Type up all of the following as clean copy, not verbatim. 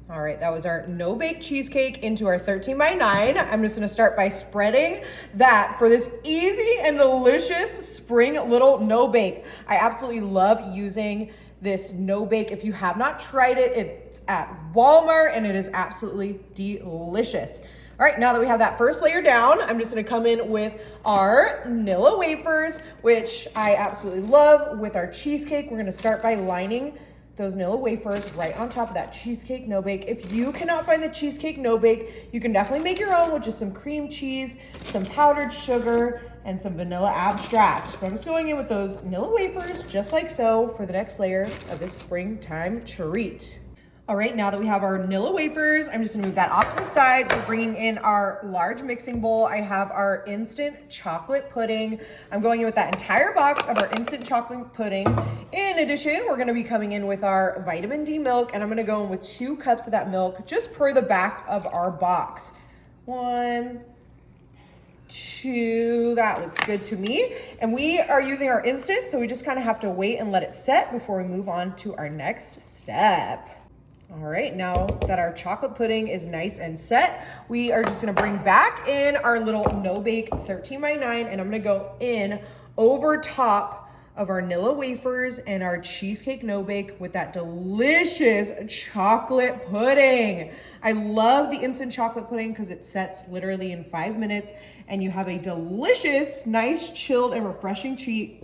All right, that was our no-bake cheesecake into our 13 by 9. I'm just gonna start by spreading that for this easy and delicious spring little no-bake. I absolutely love using this no-bake. If you have not tried it, it's at Walmart and it is absolutely delicious. All right, now that we have that first layer down, I'm just gonna come in with our Nilla wafers, which I absolutely love with our cheesecake. We're gonna start by lining those Nilla wafers right on top of that cheesecake no bake. If you cannot find the cheesecake no bake, you can definitely make your own with just some cream cheese, some powdered sugar, and some vanilla abstract. But I'm just going in with those Nilla wafers just like so for the next layer of this springtime treat. All right, now that we have our Nilla wafers, I'm just gonna move that off to the side. We're bringing in our large mixing bowl. I have our instant chocolate pudding. I'm going in with that entire box of our instant chocolate pudding. In addition, we're gonna be coming in with our vitamin D milk, and I'm gonna go in with 2 cups of that milk, just per the back of our box. 1, 2, that looks good to me. And we are using our instant, so we just kind of have to wait and let it set before we move on to our next step. All right, now that our chocolate pudding is nice and set, we are just gonna bring back in our little no-bake 13 by 9, and I'm gonna go in over top of our Nilla wafers and our cheesecake no-bake with that delicious chocolate pudding. I love the instant chocolate pudding because it sets literally in 5 minutes, and you have a delicious, nice, chilled, and refreshing treat,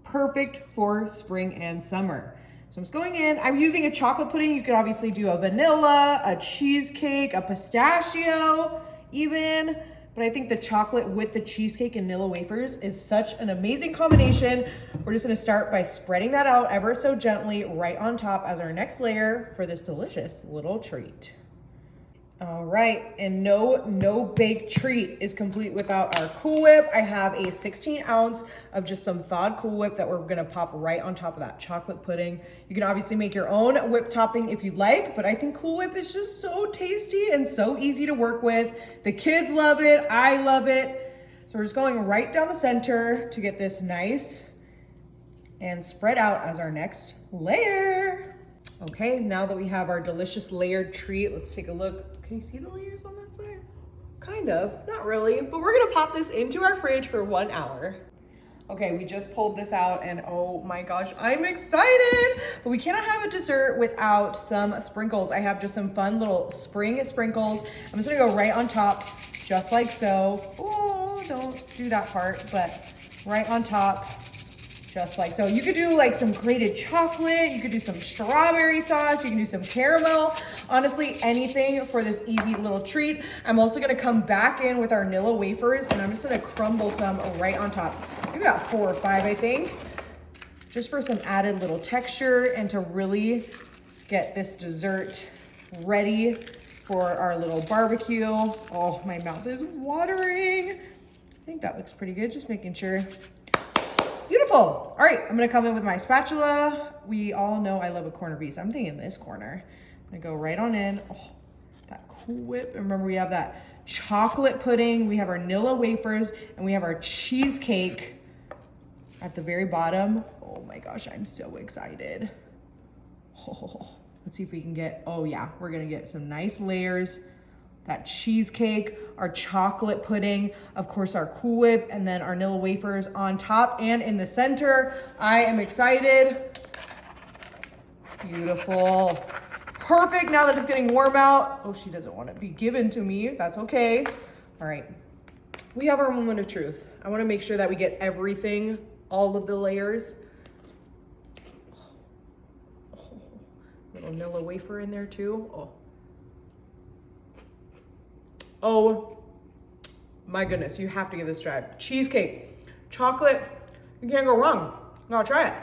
perfect for spring and summer. So I'm just going in. I'm using a chocolate pudding. You could obviously do a vanilla, a cheesecake, a pistachio even. But I think the chocolate with the cheesecake and Nilla wafers is such an amazing combination. We're just gonna start by spreading that out ever so gently right on top as our next layer for this delicious little treat. All right, and no bake treat is complete without our Cool Whip. I have a 16 ounce of just some thawed Cool Whip that we're gonna pop right on top of that chocolate pudding. You can obviously make your own whip topping if you'd like, but I think Cool Whip is just so tasty and so easy to work with. The kids love it, I love it. So we're just going right down the center to get this nice and spread out as our next layer. Okay, now that we have our delicious layered treat, let's take a look. Can you see the layers on that side? Kind of, not really, but we're gonna pop this into our fridge for 1 hour. Okay, we just pulled this out and oh my gosh, I'm excited! But we cannot have a dessert without some sprinkles. I have just some fun little spring sprinkles. I'm just gonna go right on top, just like so. Oh, don't do that part, but right on top, just like so. You could do like some grated chocolate, you could do some strawberry sauce, you can do some caramel. Honestly, anything for this easy little treat. I'm also gonna come back in with our Nilla wafers and I'm just gonna crumble some right on top. Maybe about 4 or 5, I think, just for some added little texture and to really get this dessert ready for our little barbecue. Oh, my mouth is watering. I think that looks pretty good, just making sure. Beautiful. All right, I'm gonna come in with my spatula. We all know I love a corner piece. I'm thinking this corner. I'm gonna go right on in. Oh, that Cool Whip. And remember, we have that chocolate pudding, we have our Nilla wafers, and we have our cheesecake at the very bottom. Oh my gosh, I'm so excited. Oh, let's see if we can get, oh yeah, we're gonna get some nice layers. That cheesecake, our chocolate pudding, of course our Cool Whip, and then our Nilla wafers on top and in the center. I am excited. Beautiful. Perfect, now that it's getting warm out. Oh, she doesn't want to be given to me. That's okay. All right, we have our moment of truth. I want to make sure that we get everything, all of the layers. Oh, little Nilla wafer in there too. Oh. Oh my goodness, you have to give this a try. Cheesecake, chocolate, you can't go wrong. Gotta try it.